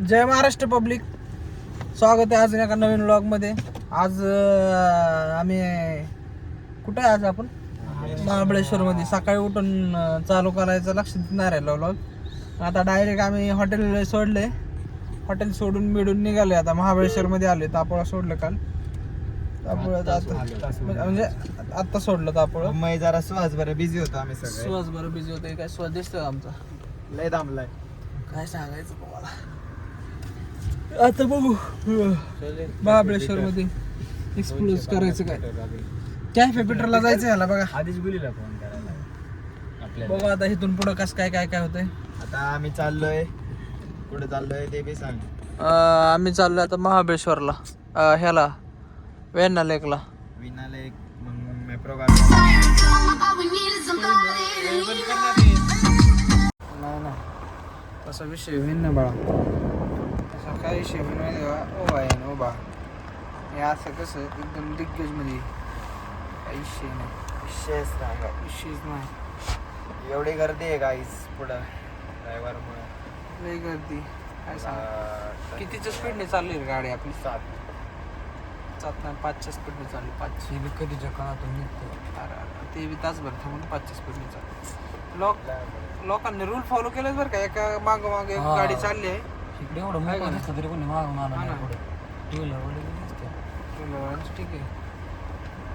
जय Maharashtra public, स्वागत आहे अजून एका नवीन व्लॉग मध्ये. आज आम्ही कुठे आहे? आज आपण महाबळेश्वर मध्ये सकाळी उठून चालू करायचं लक्षात नाही राहिलं व्लॉग. आता डायरेक्ट आम्ही हॉटेल सोडले, हॉटेल सोडून मिळून निघाले. आता महाबळेश्वर मध्ये आले. तापोळा सोडलं काल, तापोळा म्हणजे आत्ता सोडलं तापोळा. मग जरा सुहास बरं बिझी होतो आम्ही सगळे. सुहास बरं बिझी होते. काय सुहास दिसतोय आमचा लय दामलाय, काय सांगायचं तुम्हाला. आता बघू महाबळेश्वर मध्ये एक्सप्लोर करायचं. काय कॅफे पेट्रोलला जायचं याला बघा. आधीच बोलीला फोन करायला बघा आता इथून पुढं कसं काय होतंय. आता आम्ही चाललोय, कुठे चाललोय ते बी सांग. आम्ही चाललोय आता महाबळेश्वरला, ह्याला वेण्णा लेकला. विनाला एक मग मेट्रो गाडी नाही तसा विषय होईन ना बाळा, तसा काय विषय होईन माहिती का. उभा आहे ना उभा, हे असं कसं एकदम दिग्गज मध्ये काही विषय नाही, विशेष नाही, विषयच नाही. एवढी गर्दी आहे गाईस पुढं ड्रायव्हरमुळे. लई गर्दी. काय सांग कितीच्या स्पीडने चालली रे गाडी आपली? 7 नाही 5च्या स्पीडने चालली. 5 बी कधीच्या काळातून निघते. ते बी तासभर थांबून 5च्या स्पीडने चालली. लोकांनी रूल फॉलो केलेच बरं का. एका माग एक गाडी चालली आहे इकडे एवढं मोठं नसतं तरी कोणी मागून आला नाही पुढे. ठीक आहे.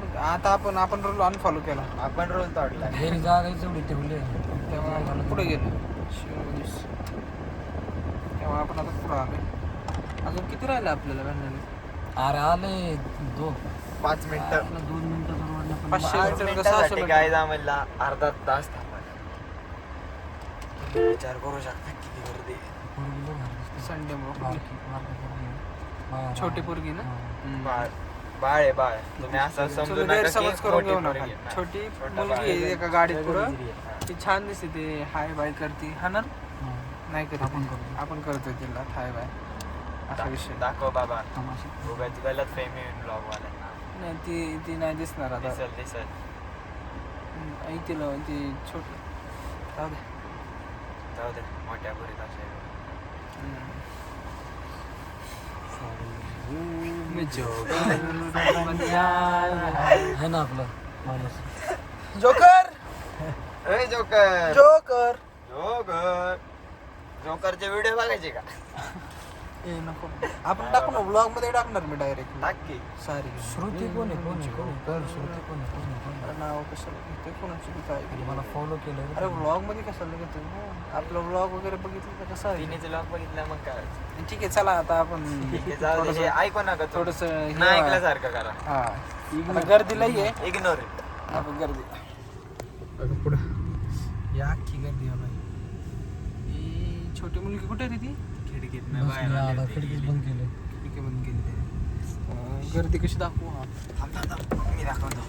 मग आता आपण रूल अनफॉलो केला, आपण रोल तोडला. घरी जागा एवढी ठेवली तेव्हा पुढे गेलो. तेव्हा आपण आता पुढं आलो. अजून किती राहिलं आपल्याला वेण्णाला? अरे आले 5 मिनिटं 2 मिनिटं 500 मीटर का 600 मिनिटासाठी मीटर? काय जा म्हणला अर्धा तास थांबा. विचार करू शकता किती गर्दी. संडे छोटी पोरगी ना. बाळ बाळ आहे बाळ. तुम्ही असं समजू तुम्ही नका गैरसमज की करून घेऊ मोठी नका. पोरगी आहे. छोटी छोटा मुलगी बाळ आहे आहे. एका गाडीत पुढं. ती छान दिसते. ते हाय बाय करते. हा ना, नाही करत आपण करतोय तिला हाय बाय असा विषय. दाखव बाबा, उगाच गलत फेमी ब्लॉग वाल्यांना. नाही ती नाही दिसणार आता. दिसल आई तिला ती छोट जाऊ दे. जाऊ दे, मोठ्या पुरीत असेल. है ना आपलं माणूस. जोकर ए जोकर जोकर जोकर जोकरचे व्हिडिओ बघायचे का? ए नको, आपण टाकू ना ब्लॉग मध्ये टाकणार मी डायरेक्ट. नक्की. सॉरी श्रुती कोण आहे? श्रुती कोण आहे? नाव कशाला घेते कोणाची काय? मला फॉलो केलं. अरे ब्लॉग मध्ये कशाला घेतो? आपलं ब्लॉग वगैरे बघितलं तर कसं आहे? तिने ब्लॉग बघितला मग काय ठीक आहे चला आता आपण जाऊ दे, हे ऐकू नका थोडस नाही ऐकल्यासारखं करा. हा आता गर्दी लई आहे. इग्नोर आपण गर्दी पुढं या अख्खी गर्दी आहे बाई. ही छोटी मुलगी कुठे रे ती? खिडकीत खिडकीच बंद केलं. खिडकी बंद केली त्याने. गर्दी कशी दाखवू? मी दाखवतो.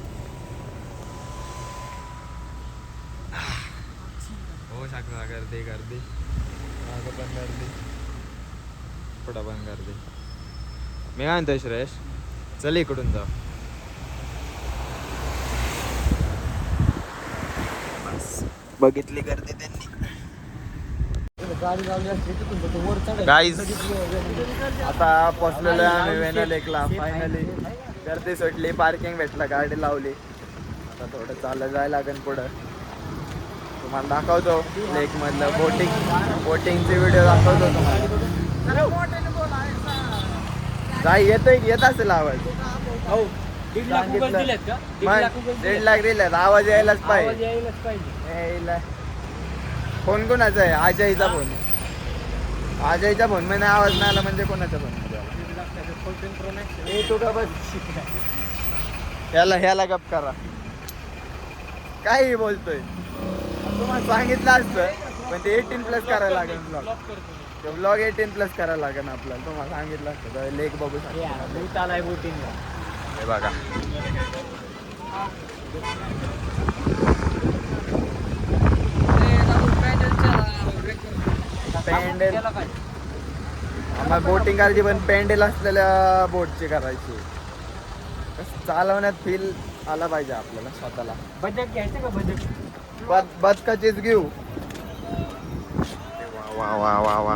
हो शकता गर्दी गर्दी मागं पण गर्दी, पुढं पण गर्दी. मी काय म्हणतोय श्रेयश, चल इकडून जाऊ. बघितली गर्दी त्यांनी. गाडी लावली असते तिथून तर वर चढायचं. गाईज आता पोचलेलो आहे आम्ही वेण्णा लेकला. फायनली गर्दी सुटली, पार्किंग भेटला, गाडी लावली. आता थोडं चालत जायला लागेल पुढं. तुम्हाला दाखवतो लेक मधलं बोटिंगचे व्हिडिओ दाखवतो तुम्हाला. जाई येत असेल आवाज. हो 1.5 दिलेत का? 1.5 लाख दिलेत. आवाज यायलाच पाहिजे. यायला फोन कोणाचा आहे? अजयचा फोन. अजयचा फोन मध्ये आवाज नाही आला म्हणजे कोणाचा फोन मध्ये? तू का बस ह्याला गप करा. काही बोलतोय तुम्हाला सांगितलं असतं, पण ते 18+ करायला लागेल. ब्लॉग 18+ करायला लागेल आपल्याला. तुम्हाला सांगितलं असतं. लेक बघू शकता. हे बघा पॅन्डल. आम्हाला बोटिंग करायची, पण पॅन्डल असलेल्या बोटची करायची. चालवण्यात फील आला पाहिजे आपल्याला स्वतःला. बजेट घ्यायचं का? बजेट बदकाचीच घेऊ. वा वा वा वा.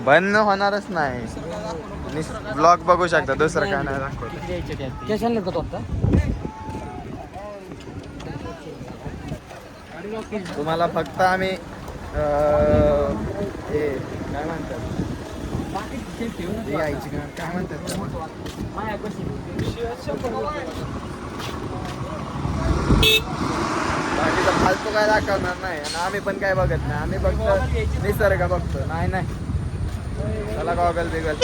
बंद होणारच नाही. ब्लॉग बघू शकता, दुसरं काय नाही दाखवत. कॅश आणलं का तो आता? तुम्हाला फक्त आम्ही हे काय म्हणतात, यायची काय म्हणतात त्याला? बाकीचं फालतू काय दाखवणार नाही आणि आम्ही पण काय बघत नाही. आम्ही फक्त निसर्ग बघतो. नाही नाही त्याला गॉगल बिगल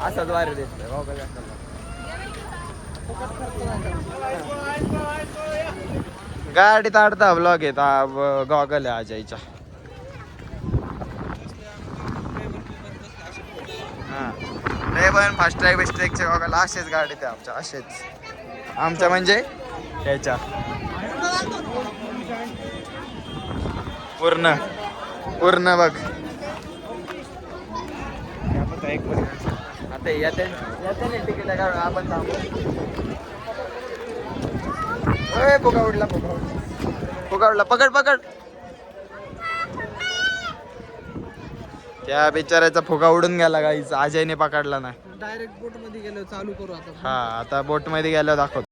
असंच वारे दिसतंय गॉगल. गाडीत अडता ब्लॉग येत गॉगल आहे अजयच्या. हां पण फास्ट ट्रॅक बिस्ट्रॅकचे गॉगल असेच गाडीत आहे आमच्या, असेच आमच्या म्हणजे त्याच्या पूर्ण पूर्ण बघ. आता येते तिकीट काढून आपण थांबू. फुगा उडला फुगा उडला. पकड पकड. त्या बिचाऱ्याचा फुगा उडून गेला गाईच. अजयने पकडला नाही. डायरेक्ट बोट मध्ये गेलो, चालू करू आता. हा आता बोट मध्ये गेल्यावर दाखवतो.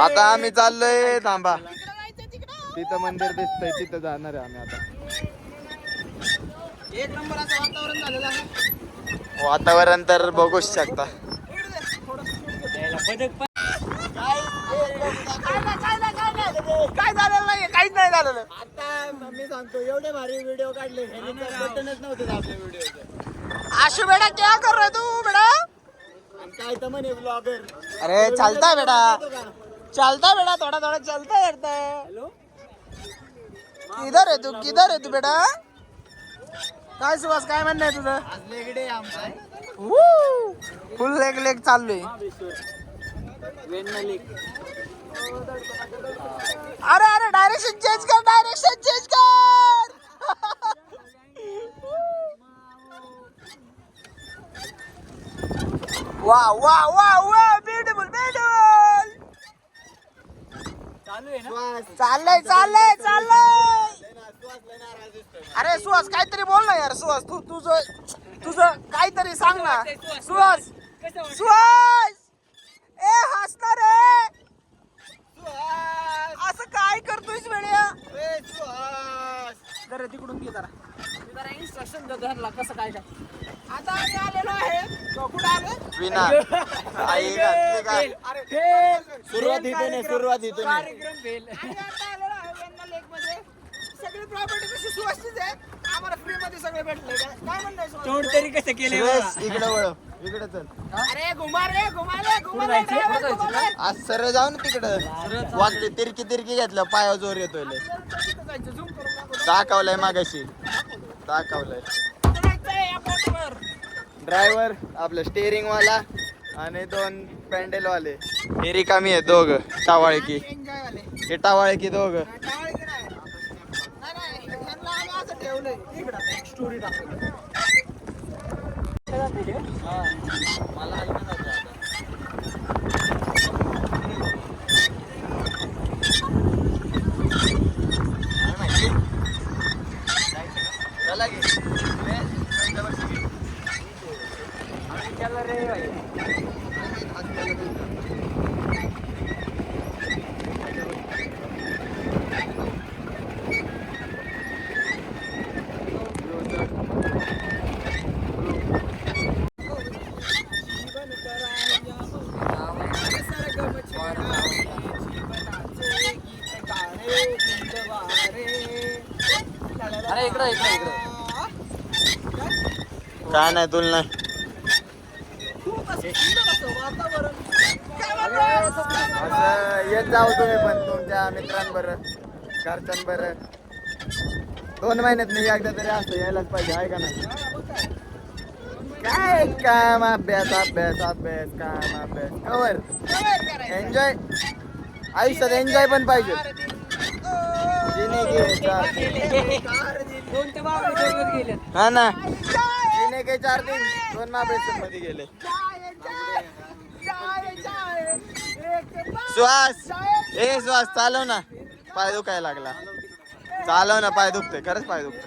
आता आम्ही चाललोय, थांबा तिथं मंदिर दिसतंय, तिथं जाणार आहे आम्ही आता. एक नंबर असं वातावरण झालेलं आहे. वातावरण तर बघूच शकता. काय झालेलं नाही, काहीच नाही झालेलं. आता मी सांगतो, एवढे भारी व्हिडिओ काढले, बटनच नव्हते आपल्या व्हिडिओचे. आशु बेटा क्या कर रहे तू बेटा? काय तर म्हणे ब्लॉगर. अरे चलता है बेटा, चलता है बेटा, थोड़ा थोड़ा चलता रहता है. हॅलो, किधर है तू बेटा? काय सुहास, काय म्हणणं आहे तुझं? लेगडे आमचा फुल लेग लेग चाललोय. अरे अरे डायरेक्शन चेंज कर, डायरेक्शन चेंज कर. वाह वाह वाह वाह, ब्युटिफुल ब्युटिफुल. चालू आहे ना? चाललंय चाललंय चाललंय. अरे सुहास काहीतरी बोल ना यार. सुहास तू तुझं काहीतरी सांग ना. सुहास सुहास, ए हसणार रे. असं काय करतोयस वेळ्या? जरा तिकडून घे जरा इन्स्ट्रक्शन देतो ह्यांना कसं काय काय. आता आम्ही आलेलो आहे, कुठं आलो? विना आई घातली काय? सुरुवात इथून, सुरुवात इथून. कार्यक्रम फेल. आणि आता आलेलो आहे वेण्णा लेक मध्ये. सगळी प्रॉपर्टी कशी सुहासचीच आहे. आम्हाला फ्री मध्ये सगळं भेटलंय. काय म्हणताय सुहास? तोंड तरी कसं केले? सुरेश, इकडे वळ, इकडे चल. अरे घुमा रे, घुमा. आज सरळ जाऊ ना तिकडं. वाकडी तिरकी घेतलं, पायावर जोर येतोय लय. दाखवलंय मागाशी, दाखवलंय. ड्रायव्हर आपलं स्टेअरिंग वाला आणि 2 पॅन्डल वाले. हे रिकामी आहे दोघं, टावाळकी. हे टावाळकी दोघं. स्टोरी टाकतो. अरे इकडं इकडं इकडं. काय नाही तुला नाही. असं येत जाऊ तुम्ही पण तुमच्या मित्रांबरोबर, घरच्यांबरोबर. 2 महिन्यात मी एकदा तरी असं यायलाच पाहिजे, आहे का नाही? काय काम, अभ्यास अभ्यास अभ्यास, काम अभ्यास. कवर एन्जॉय, आयुष्यात एन्जॉय पण पाहिजे. हा ना, 3 1 4 3 2 महाबळेश्वर मध्ये गेले. श्वास श्वास चालव ना, पाय दुखायला लागला. चालव ना, पाय दुखते, खरंच पाय दुखते.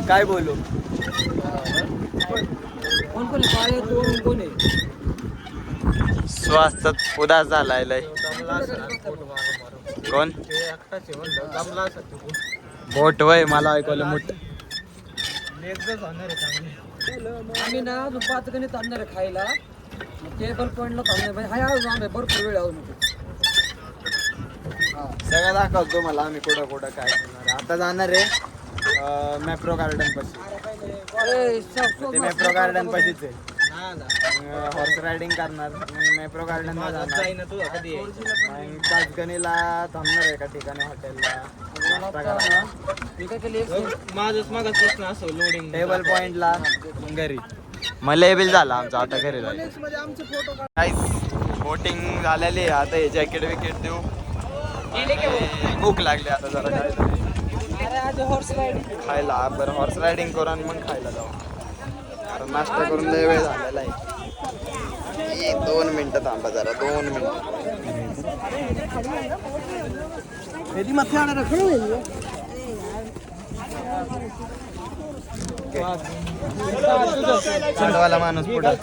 काय बोलू? श्वास उदास झालाय लय. कोण? बोट वय मला ऐकवलं मोठ. आम्ही ना अजून 5 गणित आणणार आहे खायला. टेबल पॉईंटला थांबणार हाय अजून आम्ही भरपूर वेळ अजून. सगळं दाखवतो मला आम्ही कुठं कुठं काय करणार. आता जाणार आहे मॅप्रो गार्डन पाशी. ते मॅप्रो गार्डन पाशीच आहे. हॉर्स रायडिंग करणार, मॅप्रो गार्डन ला जाणार. ताजगणीला थांबणार आहे एका ठिकाणी हॉटेलला. टेबल पॉइंटला घरी. मला बिल झाला आमचा, आता घरी बोटिंग झालेली आहे. आता हे जॅकेट विकेट देऊ. भूक लागली आता जरा काय खायला. बरं हॉर्स रायडिंग करू आणि मग खायला जाऊ. कारण नाश्ता करून लय वेळ झालेला आहे. 2 मिनिटं थांबा जरा, 2 मिनिटं. चंदवाला माणूस पुढं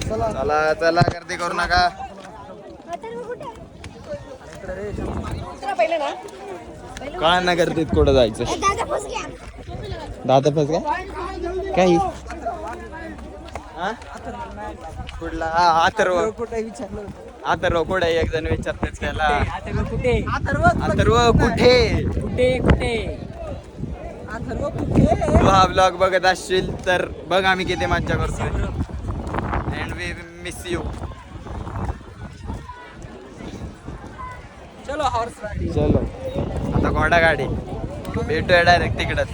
चला चला, गर्दी करू नका. कळा ना गर्दीत कुठं जायचं. दादा फस काही कुठला? अथर्व. अथर्व कुठे? एक जण विचारतेच त्याला. अथर्व कुठे? तू हा ब्लॉग बघत असशील तर बघ आम्ही किती मज्जा करतोय. And we miss you. चलो आता घोडा गाडी भेटूया डायरेक्ट तिकडच.